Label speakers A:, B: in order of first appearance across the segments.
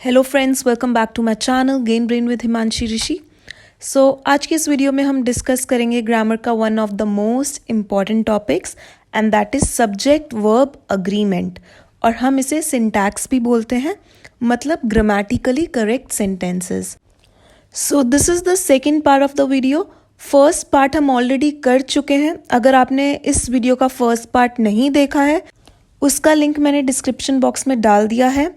A: Hello friends, welcome back to my channel gain brain with Himanshi Rishi. आज के इस video में हम डिस्कस करेंगे ग्रामर का one of the most important topics and that is subject verb agreement, और हम इसे सिंटैक्स भी बोलते हैं, मतलब grammatically correct sentences. So this is the second part of the video. First part हम ऑलरेडी कर चुके हैं। अगर आपने इस वीडियो का फर्स्ट पार्ट नहीं देखा है, उसका लिंक मैंने डिस्क्रिप्शन बॉक्स में डाल दिया है।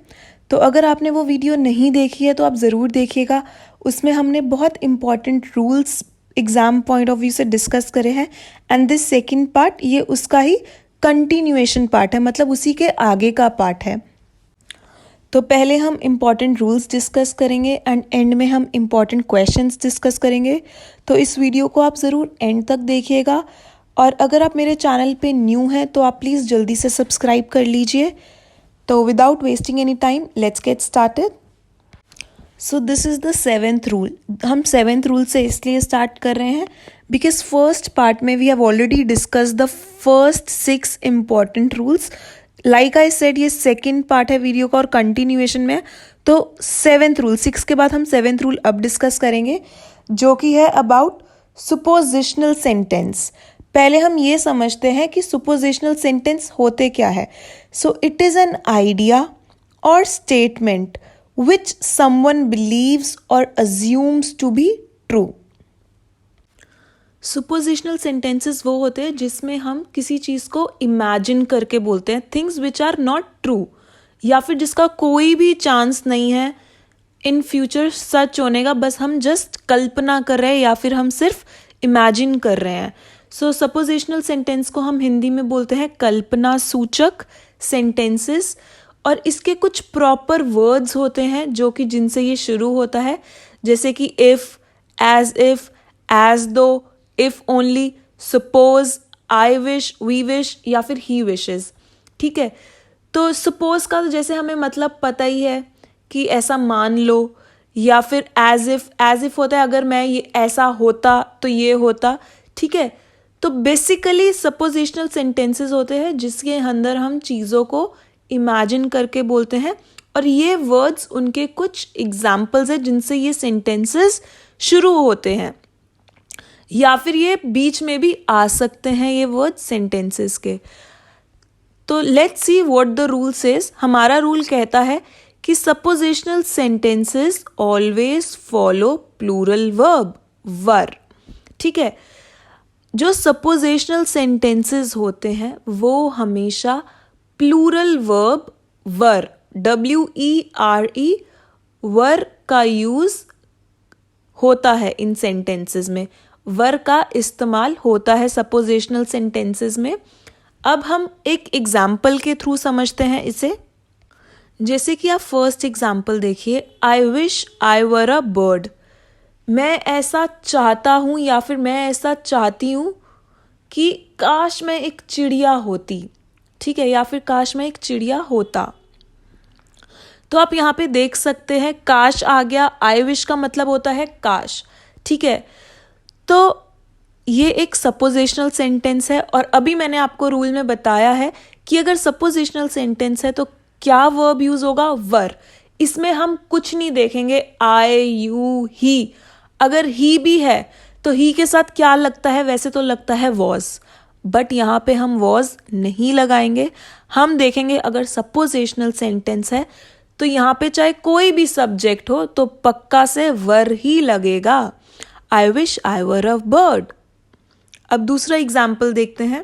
A: तो अगर आपने वो वीडियो नहीं देखी है तो आप ज़रूर देखिएगा। उसमें हमने बहुत important rules exam point of view से डिस्कस करे हैं, एंड दिस सेकंड पार्ट ये उसका ही कंटिन्यूएशन पार्ट है, मतलब उसी के आगे का पार्ट है। तो पहले हम इम्पॉर्टेंट रूल्स डिस्कस करेंगे एंड एंड में हम इम्पॉर्टेंट क्वेश्चंस डिस्कस करेंगे। तो इस वीडियो को आप ज़रूर एंड तक देखिएगा, और अगर आप मेरे चैनल पे न्यू हैं तो आप प्लीज़ जल्दी से सब्सक्राइब कर लीजिए। तो without wasting any time let's get started. So this is the seventh rule. हम सेवेंथ रूल से इसलिए स्टार्ट कर रहे हैं बिकॉज फर्स्ट पार्ट में we have already discuss the first 6 important rules. Like I said, ये सेकेंड पार्ट है video का और कंटिन्यूएशन में है। तो सेवेंथ रूल, 6 के बाद हम सेवेंथ रूल अब डिस्कस करेंगे, जो कि है अबाउट सुपोजिशनल सेंटेंस। पहले हम ये समझते हैं कि सुपोजिशनल सेंटेंस होते क्या है। So it is an idea और स्टेटमेंट विच समवन बिलीव्स और assumes to be true. Suppositional sentences वो होते हैं जिसमें हम किसी चीज़ को इमेजिन करके बोलते हैं, things which are not true, या फिर जिसका कोई भी चांस नहीं है इन फ्यूचर सच होने का, बस हम जस्ट कल्पना कर रहे हैं या फिर हम सिर्फ इमेजिन कर रहे हैं। सो सपोजिशनल सेंटेंस को हम हिंदी में बोलते हैं कल्पना सूचक सेंटेंसेस, और इसके कुछ प्रॉपर वर्ड्स होते हैं जो कि जिनसे ये शुरू होता है, जैसे कि if, as though, if only, suppose, I wish, we wish या फिर ही विशेस। ठीक है, तो सपोज का तो जैसे हमें मतलब पता ही है कि ऐसा मान लो, या फिर एज इफ होता है अगर मैं ये ऐसा होता तो ये होता। ठीक है, तो बेसिकली सपोजिशनल सेंटेंसेस होते हैं जिसके अंदर हम चीज़ों को इमेजिन करके बोलते हैं, और ये वर्ड्स उनके कुछ एग्जाम्पल्स हैं जिनसे ये सेंटेंसेस शुरू होते हैं, या फिर ये बीच में भी आ सकते हैं ये वर्ड्स सेंटेंसेस के। तो let's see what the rule says. हमारा रूल कहता है कि suppositional sentences always follow plural verb were. ठीक है, जो सपोजिशनल सेंटेंसेस होते हैं वो हमेशा plural verb were, WERE were का यूज होता है इन सेंटेंसेस में, वर का इस्तेमाल होता है सपोजिशनल सेंटेंसेस में। अब हम एक एग्जाम्पल के थ्रू समझते हैं इसे। जैसे कि आप फर्स्ट एग्जाम्पल देखिए, आई wish I were a bird. मैं ऐसा चाहता हूँ या फिर मैं ऐसा चाहती हूँ कि काश मैं एक चिड़िया होती। ठीक है, या फिर काश मैं एक चिड़िया होता। तो आप यहाँ पे देख सकते हैं काश आ गया, आई विश का मतलब होता है काश। ठीक है, तो ये एक सपोजिशनल सेंटेंस है, और अभी मैंने आपको रूल में बताया है कि अगर सपोजिशनल सेंटेंस है तो क्या वर्ब यूज होगा, वर। इसमें हम कुछ नहीं देखेंगे, आई, यू, ही। अगर ही भी है तो ही के साथ क्या लगता है, वैसे तो लगता है वॉज, बट यहाँ पे हम वॉज नहीं लगाएंगे। हम देखेंगे अगर सपोजिशनल सेंटेंस है तो यहाँ पे चाहे कोई भी सब्जेक्ट हो तो पक्का से वर ही लगेगा। I wish I were a bird. अब दूसरा एग्जाम्पल देखते हैं।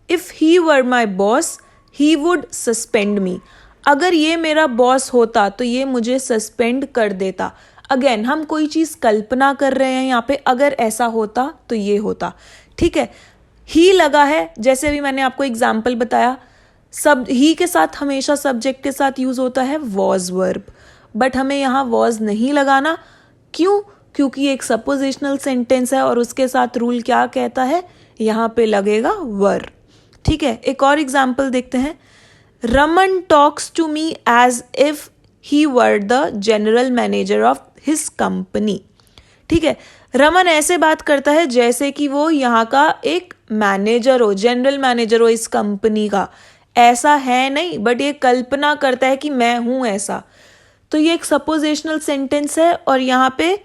A: If he were my boss he would suspend me. अगर ये मेरा बॉस होता तो ये मुझे सस्पेंड कर देता। अगेन हम कोई चीज़ कल्पना कर रहे हैं यहाँ पे, अगर ऐसा होता तो ये होता। ठीक है, ही लगा है, जैसे भी मैंने आपको एग्जाम्पल बताया, सब ही के साथ हमेशा सब्जेक्ट के साथ यूज होता है वॉज वर्ब, बट हमें यहाँ वॉज नहीं लगाना। क्यों? क्योंकि एक सपोजिशनल सेंटेंस है और उसके साथ रूल क्या कहता है, यहाँ पे लगेगा वर। ठीक है, एक और एग्जाम्पल देखते हैं। Raman talks to me as if he were the general manager of his company. ठीक है, रमन ऐसे बात करता है जैसे कि वो यहाँ का एक मैनेजर हो, जनरल मैनेजर हो इस कंपनी का। ऐसा है नहीं, बट ये कल्पना करता है कि मैं हूं ऐसा। तो ये एक सपोजिशनल सेंटेंस है और यहाँ पे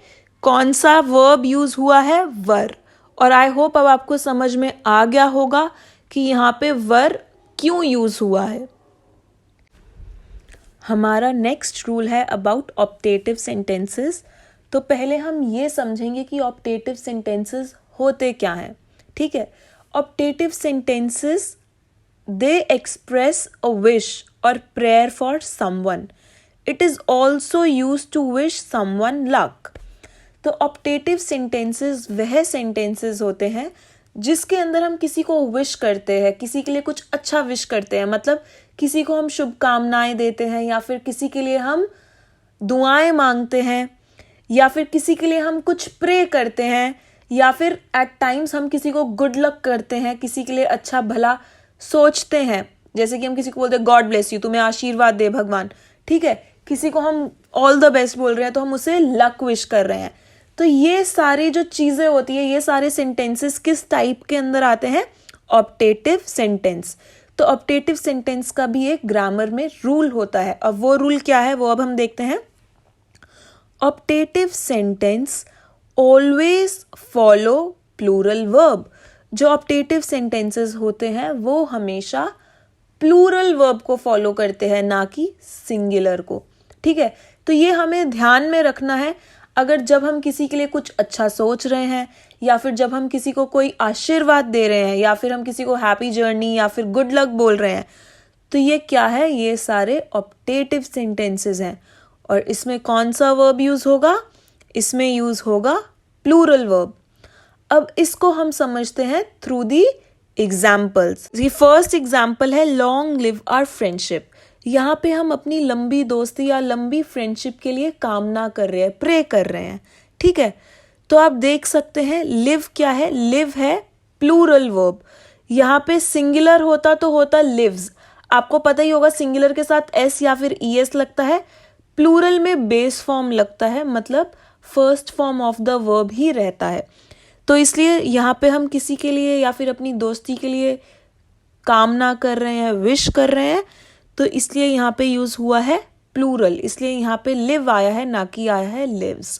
A: कौन सा वर्ब यूज हुआ है? वर। और आई होप अब आपको समझ में आ गया होगा कि यहाँ पे वर क्यों यूज हुआ है। हमारा नेक्स्ट रूल है अबाउट ऑप्टेटिव सेंटेंसेस। तो पहले हम ये समझेंगे कि ऑप्टेटिव सेंटेंसेस होते क्या हैं। ठीक है, optative sentences they express a wish और prayer for someone. It is also use to wish someone luck. तो ऑप्टेटिव सेंटेंसेस वह सेंटेंसेस होते हैं जिसके अंदर हम किसी को विश करते हैं, किसी के लिए कुछ अच्छा विश करते हैं, मतलब किसी को हम शुभकामनाएं देते हैं, या फिर किसी के लिए हम दुआएं मांगते हैं, या फिर किसी के लिए हम कुछ प्रे करते हैं, या फिर एट टाइम्स हम किसी को गुड लक करते हैं, किसी के लिए अच्छा भला सोचते हैं। जैसे कि हम किसी को बोलते हैं गॉड ब्लेस यू, तुम्हें आशीर्वाद दे भगवान। ठीक है, किसी को हम ऑल द बेस्ट बोल रहे हैं तो हम उसे लक विश कर रहे हैं। तो ये सारी जो चीजें होती है, ये सारे सेंटेंसेस किस टाइप के अंदर आते हैं? Optative sentence. तो ऑप्टेटिव सेंटेंस का भी एक ग्रामर में रूल होता है। अब वो रूल क्या है वो अब हम देखते हैं। Optative sentence always follow plural verb. जो ऑप्टेटिव सेंटेंसेस होते हैं वो हमेशा प्लूरल वर्ब को फॉलो करते हैं, ना कि सिंगुलर को। ठीक है, तो ये हमें ध्यान में रखना है। अगर जब हम किसी के लिए कुछ अच्छा सोच रहे हैं, या फिर जब हम किसी को कोई आशीर्वाद दे रहे हैं, या फिर हम किसी को हैप्पी जर्नी या फिर गुड लक बोल रहे हैं, तो ये क्या है? ये सारे ऑप्टेटिव सेंटेंसेस हैं। और इसमें कौन सा वर्ब यूज होगा? इसमें यूज होगा प्लूरल वर्ब। अब इसको हम समझते हैं थ्रू दी एग्जाम्पल्स। ये फर्स्ट एग्जाम्पल है लॉन्ग लिव आवर फ्रेंडशिप। यहाँ पे हम अपनी लंबी दोस्ती या लंबी फ्रेंडशिप के लिए कामना कर रहे हैं, प्रे कर रहे हैं। ठीक है, तो आप देख सकते हैं लिव क्या है? लिव है प्लूरल वर्ब। यहाँ पे सिंगुलर होता तो होता लिव्स। आपको पता ही होगा सिंगुलर के साथ एस या फिर ईएस लगता है, प्लूरल में बेस फॉर्म लगता है, मतलब first form of the verb ही रहता है। तो इसलिए यहाँ पे हम किसी के लिए या फिर अपनी दोस्ती के लिए कामना कर रहे हैं, विश कर रहे हैं, तो इसलिए यहाँ पे यूज हुआ है प्लूरल। इसलिए यहाँ पे लिव आया है, ना कि आया है लिव्स।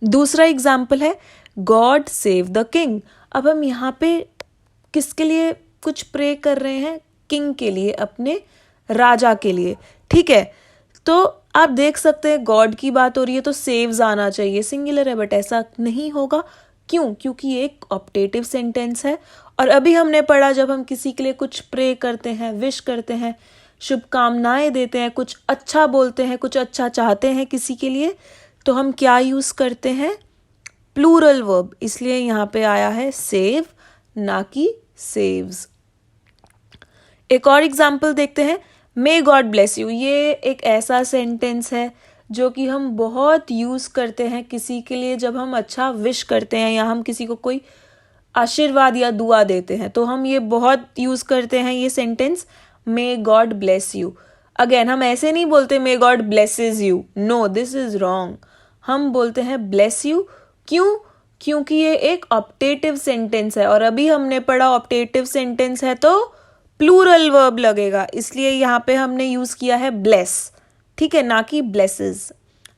A: दूसरा एग्जाम्पल है गॉड सेव द किंग। अब हम यहाँ पे किसके लिए कुछ प्रे कर रहे हैं? किंग के लिए, अपने राजा के लिए। ठीक है, तो आप देख सकते हैं गॉड की बात हो रही है तो सेव्स आना चाहिए, सिंगुलर है, बट ऐसा नहीं होगा। क्यों? क्योंकि ये एक ऑप्टेटिव सेंटेंस है। और अभी हमने पढ़ा जब हम किसी के लिए कुछ प्रे करते हैं, विश करते हैं, शुभकामनाएं देते हैं, कुछ अच्छा बोलते हैं, कुछ अच्छा चाहते हैं किसी के लिए, तो हम क्या यूज करते हैं? Plural verb. इसलिए यहाँ पे आया है सेव, ना कि सेव्स। एक और एग्जाम्पल देखते हैं, मे गॉड ब्लेस यू। ये एक ऐसा सेंटेंस है जो कि हम बहुत यूज करते हैं किसी के लिए जब हम अच्छा विश करते हैं या हम किसी को कोई आशीर्वाद या दुआ देते हैं, तो हम ये बहुत यूज करते हैं ये sentence, may God bless you. Again हम ऐसे नहीं बोलते may God blesses you, no, this is wrong. हम बोलते हैं ब्लेस यू। क्यों? क्योंकि ये एक ऑप्टेटिव सेंटेंस है, और अभी हमने पढ़ा ऑप्टेटिव सेंटेंस है तो प्लूरल वर्ब लगेगा, इसलिए यहाँ पे हमने यूज किया है ब्लेस। ठीक है, ना कि ब्लेसेस।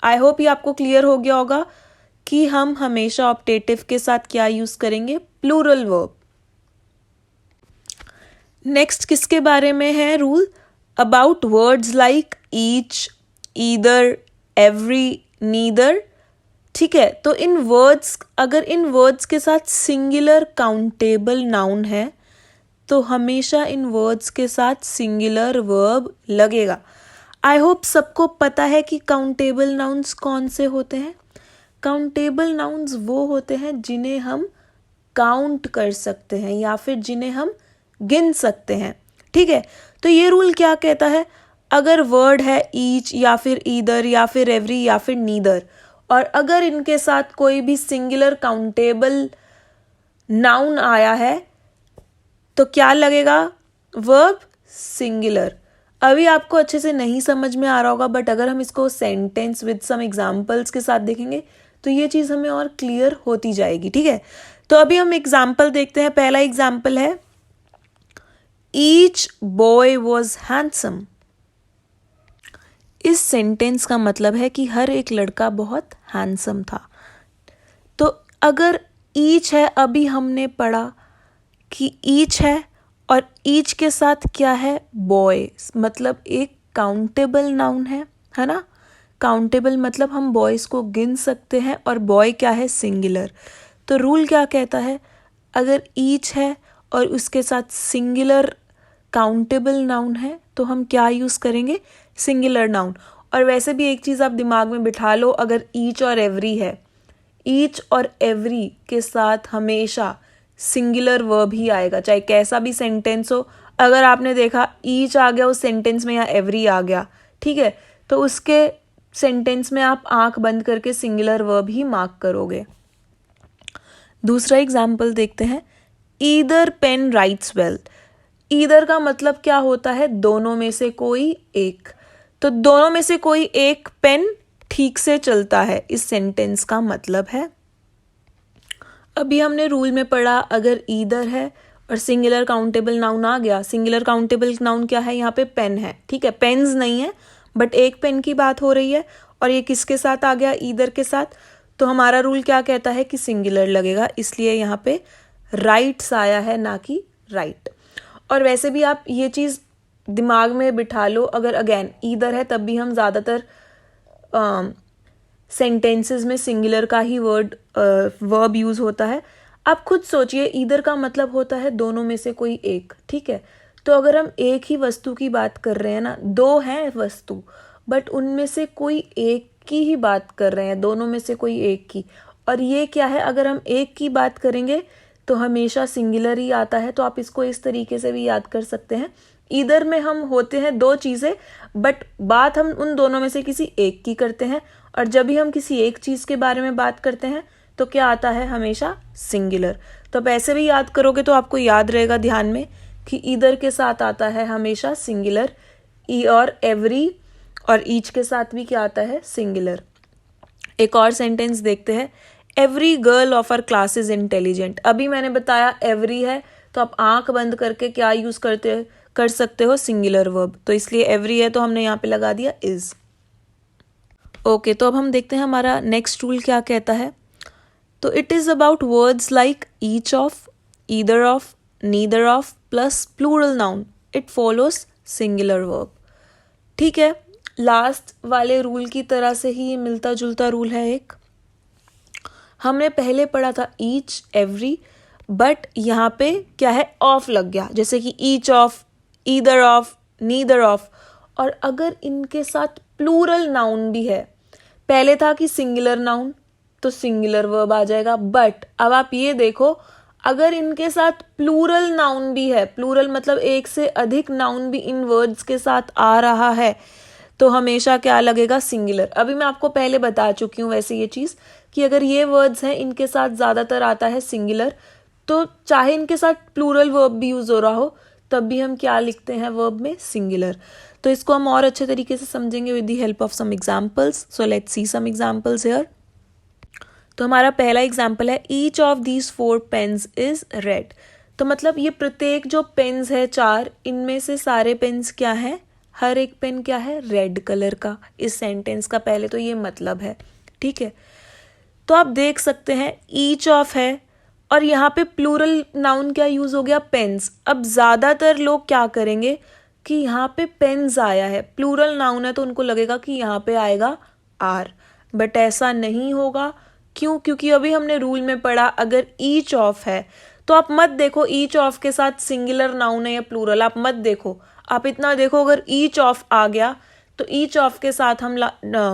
A: आई होप ये आपको क्लियर हो गया होगा कि हम हमेशा ऑप्टेटिव के साथ क्या यूज करेंगे? Plural verb. नेक्स्ट किसके बारे में है rule? About words like each, either, every, neither. ठीक है, तो इन वर्ड्स, अगर इन वर्ड्स के साथ सिंगुलर काउंटेबल नाउन है तो हमेशा इन वर्ड्स के साथ सिंगुलर वर्ब लगेगा। आई होप सबको पता है कि काउंटेबल नाउन्स कौन से होते हैं। काउंटेबल नाउन्स वो होते हैं जिन्हें हम काउंट कर सकते हैं या फिर जिन्हें हम गिन सकते हैं। ठीक है, तो ये रूल क्या कहता है? अगर वर्ड है ईच या फिर ईदर या फिर एवरी या फिर नीदर, और अगर इनके साथ कोई भी सिंगुलर काउंटेबल नाउन आया है तो क्या लगेगा? Verb singular. अभी आपको अच्छे से नहीं समझ में आ रहा होगा, बट अगर हम इसको सेंटेंस विद सम एग्जांपल्स के साथ देखेंगे तो ये चीज़ हमें और क्लियर होती जाएगी। ठीक है, तो अभी हम एग्जांपल देखते हैं। पहला एग्जांपल है ईच बॉय वॉज हैंडसम। इस सेंटेंस का मतलब है कि हर एक लड़का बहुत हैंडसम था। तो अगर ईच है, अभी हमने पढ़ा कि ईच है और ईच के साथ क्या है, बॉय, मतलब एक काउंटेबल नाउन है ना। काउंटेबल मतलब हम बॉयज़ को गिन सकते हैं, और बॉय क्या है, सिंगुलर। तो रूल क्या कहता है, अगर ईच है और उसके साथ सिंगुलर काउंटेबल नाउन है तो हम क्या यूज़ करेंगे, सिंगुलर नाउन। और वैसे भी एक चीज़ आप दिमाग में बिठा लो, अगर ईच और एवरी है, ईच और एवरी के साथ हमेशा सिंगुलर वर्ब ही आएगा, चाहे कैसा भी सेंटेंस हो। अगर आपने देखा ईच आ गया उस सेंटेंस में या एवरी आ गया, ठीक है, तो उसके सेंटेंस में आप आंख बंद करके सिंगुलर वर्ब ही मार्क करोगे। दूसरा एग्जाम्पल देखते हैं, either pen writes well. Either का मतलब क्या होता है, दोनों में से कोई एक। तो दोनों में से कोई एक पेन ठीक से चलता है, इस सेंटेंस का मतलब है। अभी हमने रूल में पढ़ा, अगर ईदर है और सिंगुलर काउंटेबल नाउन आ गया, सिंगुलर काउंटेबल नाउन क्या है, यहाँ पे पेन है, ठीक है, पेन्स नहीं है, बट एक पेन की बात हो रही है, और ये किसके साथ आ गया, ईदर के साथ। तो हमारा रूल क्या कहता है कि सिंगुलर लगेगा, इसलिए यहाँ पे राइट्स आया है, ना कि राइट। और वैसे भी आप ये चीज़ दिमाग में बिठा लो, अगर अगेन ईदर है तब भी हम ज़्यादातर सेंटेंसेस में सिंगुलर का ही वर्ब यूज़ होता है। आप खुद सोचिए, ईदर का मतलब होता है दोनों में से कोई एक, ठीक है। तो अगर हम एक ही वस्तु की बात कर रहे हैं ना, दो हैं वस्तु, बट उनमें से कोई एक की ही बात कर रहे हैं, दोनों में से कोई एक की। और ये क्या है, अगर हम एक की बात करेंगे तो हमेशा सिंगुलर ही आता है। तो आप इसको इस तरीके से भी याद कर सकते हैं, ईदर में हम होते हैं दो चीज़ें, बट बात हम उन दोनों में से किसी एक की करते हैं। और जब भी हम किसी एक चीज़ के बारे में बात करते हैं तो क्या आता है, हमेशा सिंगुलर। तो आप ऐसे भी याद करोगे तो आपको याद रहेगा ध्यान में कि ईदर के साथ आता है हमेशा सिंगुलर, ई और एवरी और ईच के साथ भी क्या आता है, सिंगुलर। एक और सेंटेंस देखते हैं, every girl of our class is intelligent. अभी मैंने बताया एवरी है, तो आप आंख बंद करके क्या यूज़ कर सकते हो, सिंगुलर वर्ब। तो इसलिए एवरी है तो हमने यहाँ पे लगा दिया इज। ओके, तो अब हम देखते हैं हमारा नेक्स्ट रूल क्या कहता है। तो it is about words like each of, either of, neither of plus plural noun, it follows singular verb. ठीक है, लास्ट वाले रूल की तरह से ही ये मिलता जुलता रूल है एक। हमने पहले पढ़ा था ईच, एवरी, बट यहाँ पे क्या है, ऑफ लग गया, जैसे कि each of, either of, neither of. और अगर इनके साथ प्लूरल नाउन भी है, पहले था कि सिंगुलर नाउन, तो सिंगुलर वर्ब आ जाएगा। बट अब आप ये देखो, अगर इनके साथ प्लूरल नाउन भी है, प्लूरल मतलब एक से अधिक नाउन भी इन वर्ड्स के साथ आ रहा है, तो हमेशा क्या लगेगा, सिंगुलर। अभी मैं आपको पहले बता चुकी हूँ वैसे ये चीज़ कि अगर ये वर्ड्स हैं इनके साथ ज़्यादातर आता है सिंगुलर, तो चाहे इनके साथ प्लूरल वर्ब भी यूज़ हो रहा हो तब भी हम क्या लिखते हैं वर्ब में, सिंगुलर। तो इसको हम और अच्छे तरीके से समझेंगे with the help of some examples. So let's see some examples here. तो हमारा पहला एग्जाम्पल है, each of these 4 pens is red. तो मतलब ये प्रत्येक जो पेन्स है 4, इनमें से सारे पेन्स क्या हैं, हर एक पेन क्या है, रेड कलर का। इस सेंटेंस का पहले तो ये मतलब है, ठीक है। तो आप देख सकते हैं ईच ऑफ है और यहाँ पे प्लूरल नाउन क्या यूज़ हो गया, पेन्स। अब ज़्यादातर लोग क्या करेंगे कि यहाँ पे पेन्स आया है, प्लूरल नाउन है, तो उनको लगेगा कि यहाँ पे आएगा आर, बट ऐसा नहीं होगा। क्यों? क्योंकि अभी हमने रूल में पढ़ा, अगर ईच ऑफ है तो आप मत देखो ईच ऑफ के साथ सिंगुलर नाउन है या प्लूरल, आप मत देखो, आप इतना देखो अगर ईच ऑफ आ गया तो ईच ऑफ के साथ हम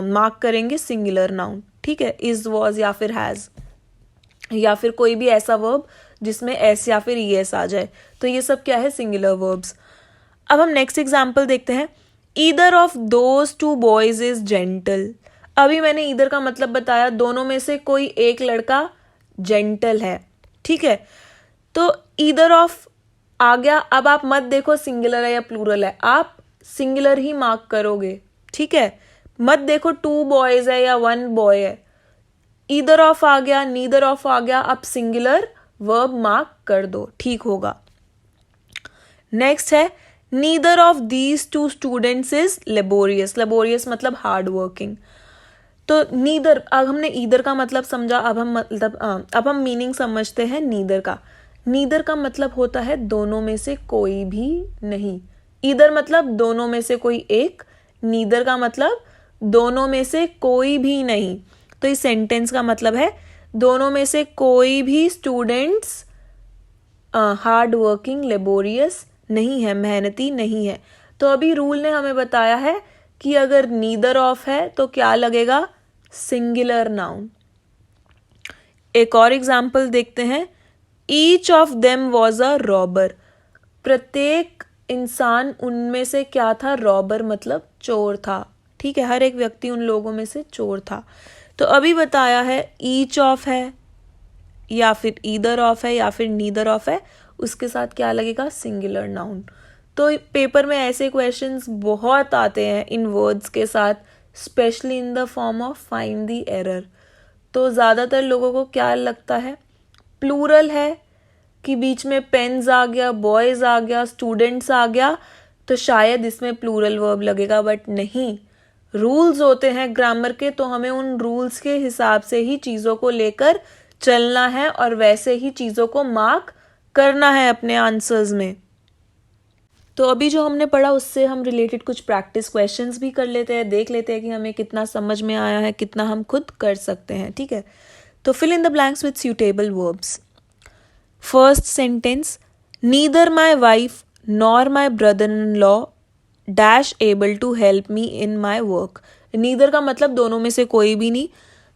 A: मार्क करेंगे सिंगुलर नाउन, ठीक है, इज, वॉज या फिर हैज़, या फिर कोई भी ऐसा वर्ब जिसमें एस या फिर ई एस आ जाए, तो ये सब क्या है, सिंगुलर वर्ब्स। अब हम नेक्स्ट एग्जाम्पल देखते हैं, either of those 2 boys is gentle. अभी मैंने ईदर का मतलब बताया, दोनों में से कोई एक लड़का जेंटल है, ठीक है। तो ईदर ऑफ आ गया, अब आप मत देखो सिंगुलर है या प्लूरल है, आप सिंगुलर ही मार्क करोगे, ठीक है। मत देखो 2 बॉयज है या 1 बॉय है, ईदर ऑफ आ गया, नीदर ऑफ आ गया, आप सिंगुलर वर्ब मार्क कर दो, ठीक होगा। नेक्स्ट है neither of these two students is laborious. Laborious मतलब हार्ड वर्किंग। तो नीदर, अब हमने ईदर का मतलब समझा, अब हम मीनिंग समझते हैं नीदर का। नीदर का मतलब होता है दोनों में से कोई भी नहीं। ईदर मतलब दोनों में से कोई एक, नीदर का मतलब दोनों में से कोई भी नहीं। तो इस सेंटेंस का मतलब है दोनों में से कोई भी स्टूडेंट्स हार्ड वर्किंग लेबोरियस नहीं है, मेहनती नहीं है। तो अभी रूल ने हमें बताया है कि अगर नीदर ऑफ है तो क्या लगेगा, सिंगुलर नाउन। एक और एग्जाम्पल देखते हैं, each of them was a robber. प्रत्येक इंसान उनमें से क्या था, रॉबर मतलब चोर था। ठीक है, हर एक व्यक्ति उन लोगों में से चोर था। तो अभी बताया है ईच ऑफ है या फिर ईदर ऑफ है या फिर नीदर ऑफ है, उसके साथ क्या लगेगा, सिंगुलर नाउन। तो पेपर में ऐसे क्वेश्चंस बहुत आते हैं इन वर्ड्स के साथ, specially in the form of find the error. तो ज़्यादातर लोगों को क्या लगता है, प्लूरल है कि बीच में पेन्स आ गया, बॉयज़ आ गया, स्टूडेंट्स आ गया, तो शायद इसमें प्लूरल वर्ब लगेगा, बट नहीं। रूल्स होते हैं ग्रामर के, तो हमें उन रूल्स के हिसाब से ही चीज़ों को लेकर चलना है और वैसे ही चीज़ों को मार्क करना है अपने आंसर्स में। तो अभी जो हमने पढ़ा उससे हम रिलेटेड कुछ प्रैक्टिस क्वेश्चंस भी कर लेते हैं, देख लेते हैं कि हमें कितना समझ में आया है, कितना हम खुद कर सकते हैं। ठीक है, तो fill in the blanks with suitable verbs. First sentence, neither my wife nor my brother-in-law dash able to help me in my work. neither का मतलब दोनों में से कोई भी नहीं।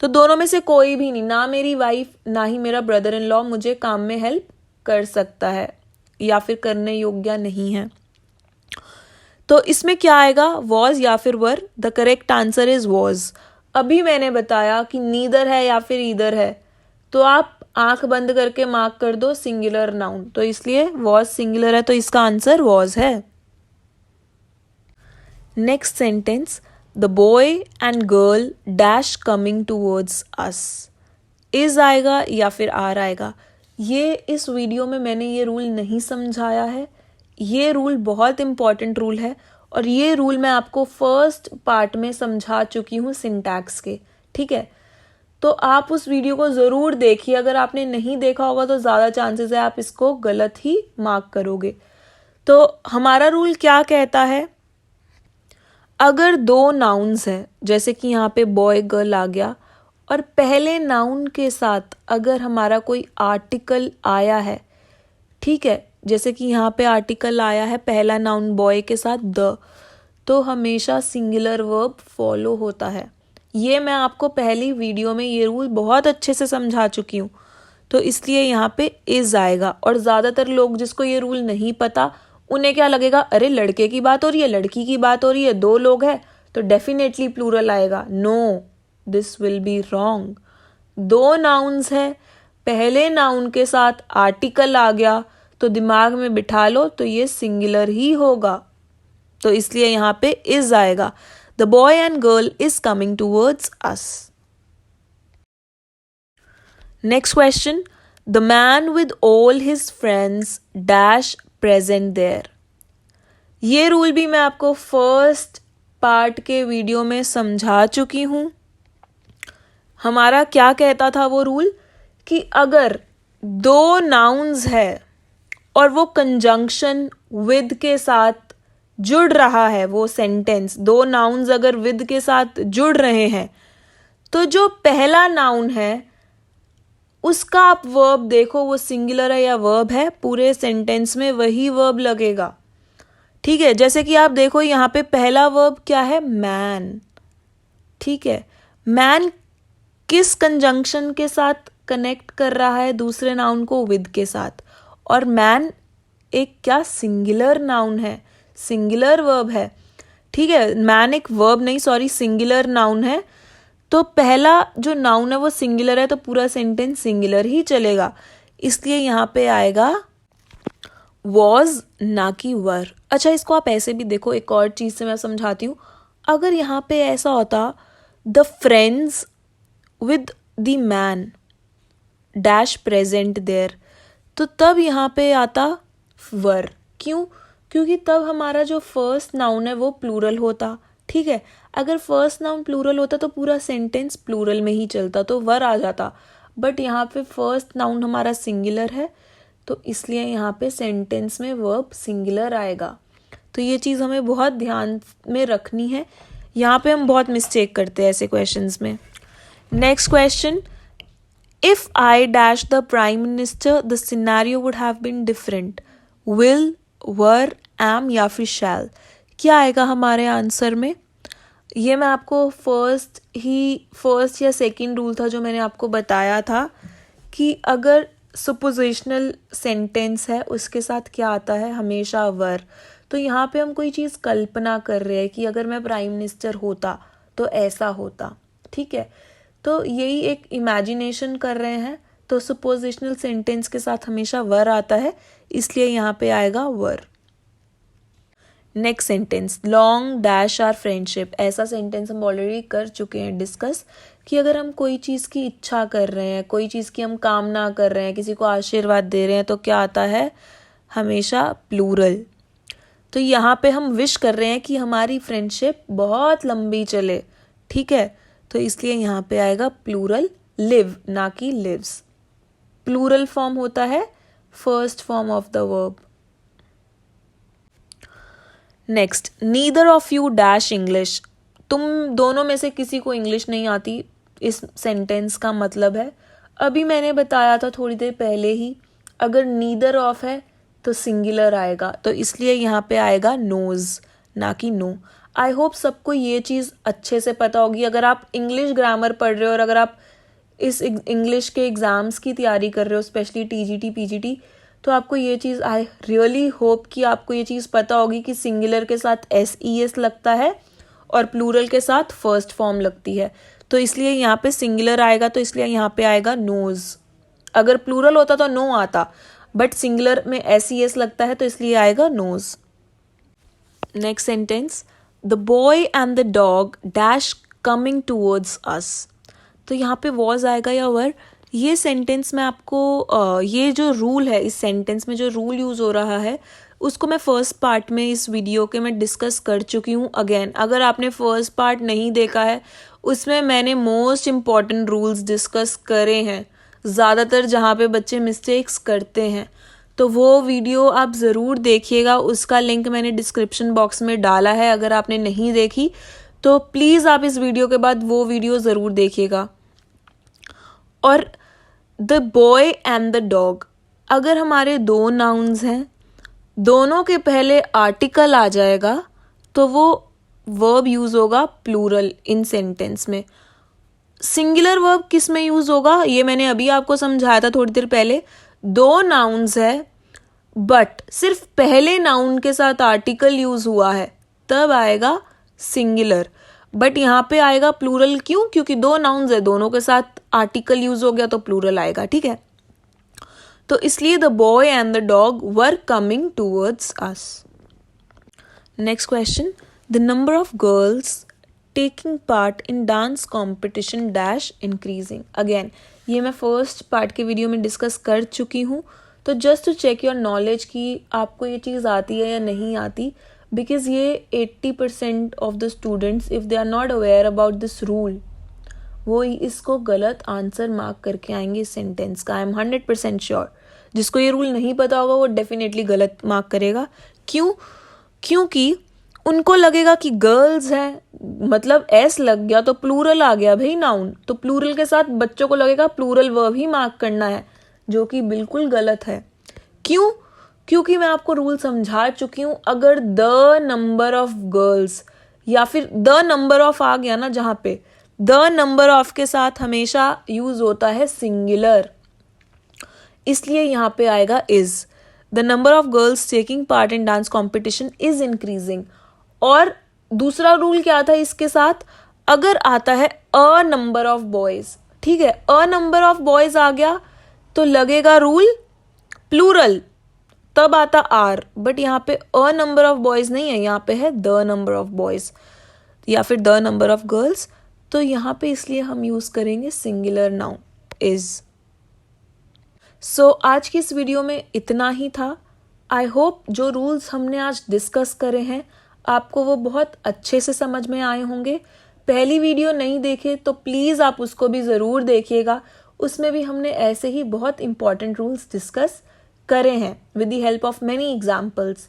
A: तो दोनों में से कोई भी नहीं, ना मेरी वाइफ ना ही मेरा ब्रदर इन लॉ मुझे काम में हेल्प कर सकता है या फिर करने योग्य नहीं है। तो इसमें क्या आएगा, वॉज या फिर were. The correct answer is was. अभी मैंने बताया कि नीदर है या फिर ईदर है, तो आप आंख बंद करके मार्क कर दो सिंगुलर नाउन, तो इसलिए वॉज सिंगुलर है, तो इसका आंसर वॉज है। Next sentence, the boy and girl dash coming towards us. Is आएगा या फिर आर आएगा, ये इस वीडियो में मैंने ये रूल नहीं समझाया है। ये रूल बहुत इंपॉर्टेंट रूल है और ये रूल मैं आपको फर्स्ट पार्ट में समझा चुकी हूँ सिंटैक्स के। ठीक है, तो आप उस वीडियो को ज़रूर देखिए। अगर आपने नहीं देखा होगा तो ज़्यादा चांसेस है आप इसको गलत ही मार्क करोगे। तो हमारा रूल क्या कहता है, अगर दो नाउन्स हैं, जैसे कि यहाँ पे बॉय गर्ल आ गया, और पहले नाउन के साथ अगर हमारा कोई आर्टिकल आया है, ठीक है, जैसे कि यहाँ पे आर्टिकल आया है पहला नाउन बॉय के साथ द, तो हमेशा सिंगुलर वर्ब फॉलो होता है। ये मैं आपको पहली वीडियो में ये रूल बहुत अच्छे से समझा चुकी हूँ, तो इसलिए यहाँ पे इज आएगा। और ज़्यादातर लोग जिसको ये रूल नहीं पता, उन्हें क्या लगेगा, अरे लड़के की बात हो रही है, लड़की की बात हो रही है, दो लोग हैं तो डेफिनेटली प्लूरल आएगा। No, this will be wrong. दो नाउन्स है, पहले नाउन के साथ आर्टिकल आ गया तो दिमाग में बिठा लो, तो ये सिंगुलर ही होगा, तो इसलिए यहाँ पे इज आएगा। The boy and girl is coming towards us. Next question, the man with all his friends dash present there. ये रूल भी मैं आपको फर्स्ट पार्ट के वीडियो में समझा चुकी हूँ। हमारा क्या कहता था वो रूल, कि अगर दो नाउन्स है और वो कंजंक्शन विद के साथ जुड़ रहा है, वो सेंटेंस, दो नाउन्स अगर विद के साथ जुड़ रहे हैं, तो जो पहला नाउन है उसका आप वर्ब देखो वो सिंगुलर है या वर्ब है, पूरे सेंटेंस में वही वर्ब लगेगा। ठीक है, जैसे कि आप देखो यहाँ पे पहला वर्ब क्या है, मैन। ठीक है, मैन किस कंजंक्शन के साथ कनेक्ट कर रहा है दूसरे नाउन को, विद के साथ, और मैन एक क्या सिंगुलर नाउन है, सिंगुलर वर्ब है। ठीक है, मैन एक वर्ब नहीं, सॉरी, सिंगुलर नाउन है, तो पहला जो नाउन है वो सिंगुलर है, तो पूरा सेंटेंस सिंगुलर ही चलेगा, इसलिए यहाँ पे आएगा वॉज ना कि वर। अच्छा, इसको आप ऐसे भी देखो, एक और चीज़ से मैं समझाती हूँ। अगर यहाँ पे ऐसा होता, the friends with the man dash present there, तो तब यहाँ पे आता वर। क्यों, क्योंकि तब हमारा जो फर्स्ट नाउन है वो प्लूरल होता, ठीक है। अगर फर्स्ट नाउन प्लूरल होता तो पूरा सेंटेंस प्लूरल में ही चलता, तो वर आ जाता, बट यहाँ पे फर्स्ट नाउन हमारा सिंगुलर है, तो इसलिए यहाँ पे सेंटेंस में वर्ब सिंगुलर आएगा। तो ये चीज़ हमें बहुत ध्यान में रखनी है, यहाँ पे हम बहुत मिस्टेक करते हैं ऐसे क्वेश्चंस में। Next question, if I dash the prime minister the scenario would have been different, will, were, am या फिर शैल, क्या आएगा हमारे आंसर में? ये मैं आपको फर्स्ट या सेकंड रूल था जो मैंने आपको बताया था कि अगर सुपोजिशनल सेंटेंस है उसके साथ क्या आता है, हमेशा वर। तो यहाँ पे हम कोई चीज़ कल्पना कर रहे हैं कि अगर मैं प्राइम मिनिस्टर होता तो ऐसा होता, ठीक है। तो यही एक इमेजिनेशन कर रहे हैं, तो सुपोजिशनल सेंटेंस के साथ हमेशा वर आता है, इसलिए यहाँ पे आएगा were. Next sentence, long dash are friendship, ऐसा सेंटेंस हम ऑलरेडी कर चुके हैं डिस्कस कि अगर हम कोई चीज़ की इच्छा कर रहे हैं, कोई चीज़ की हम कामना कर रहे हैं, किसी को आशीर्वाद दे रहे हैं, तो क्या आता है, हमेशा प्लूरल। तो यहाँ पे हम विश कर रहे हैं कि हमारी फ्रेंडशिप बहुत लंबी चले, ठीक है, तो इसलिए यहाँ पे आएगा प्लूरल लिव, ना कि लिव्स। प्लूरल फॉर्म होता है first form of the verb. Next, neither of you dash English, तुम दोनों में से किसी को इंग्लिश नहीं आती, इस सेंटेंस का मतलब है, अभी मैंने बताया था थोड़ी देर पहले ही, अगर नीदर ऑफ है तो सिंगुलर आएगा, तो इसलिए यहाँ पे आएगा नोज, ना कि नो। आई होप सबको ये चीज़ अच्छे से पता होगी। अगर आप इंग्लिश ग्रामर पढ़ रहे हो और अगर आप इस इंग्लिश के एग्ज़ाम्स की तैयारी कर रहे हो, स्पेशली टीजीटी पीजीटी, तो आपको ये चीज़, आई रियली होप कि आपको ये चीज़ पता होगी कि सिंगुलर के साथ SES लगता है और प्लूरल के साथ फर्स्ट फॉर्म लगती है, तो इसलिए यहाँ पे सिंगुलर आएगा, तो इसलिए यहाँ पे आएगा नोज। अगर प्लूरल होता तो नो आता, बट सिंगुलर में SES लगता है, तो इसलिए आएगा knows. Next sentence, the boy and the dog dash coming towards us, तो यहाँ पे वॉज आएगा या वर। ये सेंटेंस में आपको ये जो रूल है, इस सेंटेंस में जो रूल यूज़ हो रहा है उसको मैं फर्स्ट पार्ट में इस वीडियो के मैं डिस्कस कर चुकी हूँ। अगेन अगर आपने फर्स्ट पार्ट नहीं देखा है, उसमें मैंने मोस्ट इम्पॉर्टेंट रूल्स डिस्कस करे हैं, ज़्यादातर जहाँ पे बच्चे मिस्टेक्स करते हैं, तो वो वीडियो आप ज़रूर देखिएगा। उसका लिंक मैंने डिस्क्रिप्शन बॉक्स में डाला है, अगर आपने नहीं देखी तो प्लीज़ आप इस वीडियो के बाद वो वीडियो ज़रूर देखिएगा। और the boy and the dog, अगर हमारे दो नाउन्स हैं, दोनों के पहले आर्टिकल आ जाएगा तो वो वर्ब यूज़ होगा प्लूरल इन सेंटेंस में। सिंगुलर वर्ब किस में यूज़ होगा, ये मैंने अभी आपको समझाया था थोड़ी देर पहले। दो नाउन्स है बट सिर्फ पहले नाउन के साथ आर्टिकल यूज़ हुआ है, तब आएगा सिंगुलर, बट यहाँ पे आएगा प्लूरल। क्यों? क्योंकि दो नाउन्स है, दोनों के साथ आर्टिकल यूज हो गया तो प्लूरल आएगा, ठीक है। तो इसलिए the boy and the dog were coming towards us. Next question, the number of girls taking part in dance competition dash increasing. Again ये मैं फर्स्ट पार्ट के वीडियो में डिस्कस कर चुकी हूँ, तो just to check your knowledge कि आपको ये चीज़ आती है या नहीं आती, बिकॉज ये 80% of the students if they are not aware about this rule, वो इसको गलत आंसर मार्क करके आएंगे इस सेंटेंस का। आई एम 100% श्योर, जिसको ये रूल नहीं पता होगा वो डेफिनेटली गलत मार्क करेगा। क्यों? क्योंकि उनको लगेगा कि गर्ल्स हैं, मतलब एस लग गया तो प्लूरल आ गया भाई नाउन, तो प्लूरल के साथ बच्चों को लगेगा प्लूरल वर्ब ही मार्क करना है, जो कि बिल्कुल गलत है। क्यों? क्योंकि मैं आपको रूल समझा चुकी हूँ। अगर द नंबर ऑफ गर्ल्स या फिर द नंबर ऑफ आ गया ना, जहाँ पे द नंबर ऑफ के साथ हमेशा यूज होता है सिंगुलर, इसलिए यहाँ पे आएगा is. The number of girls taking part in dance competition is increasing. और दूसरा रूल क्या था इसके साथ, अगर आता है अ नंबर ऑफ बॉयज, ठीक है, अ नंबर ऑफ बॉयज आ गया तो लगेगा रूल प्लूरल, तब आता आर, बट यहाँ पे अ नंबर ऑफ बॉयज नहीं है, यहाँ पे है द नंबर ऑफ बॉयज या फिर द नंबर ऑफ गर्ल्स, तो यहाँ पे इसलिए हम यूज करेंगे सिंगुलर नाउन इज। सो आज की इस वीडियो में इतना ही था। आई होप जो रूल्स हमने आज डिस्कस करे हैं आपको वो बहुत अच्छे से समझ में आए होंगे। पहली वीडियो नहीं देखे तो प्लीज़ आप उसको भी ज़रूर देखिएगा, उसमें भी हमने ऐसे ही बहुत इंपॉर्टेंट रूल्स डिस्कस करे हैं with the help of many examples.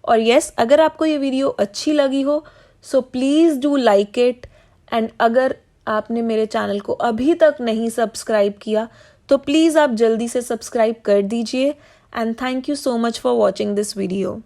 A: और यस, अगर आपको ये वीडियो अच्छी लगी हो so please do like it, and अगर आपने मेरे चैनल को अभी तक नहीं सब्सक्राइब किया तो प्लीज़ आप जल्दी से सब्सक्राइब कर दीजिए। And thank you so much for watching this video.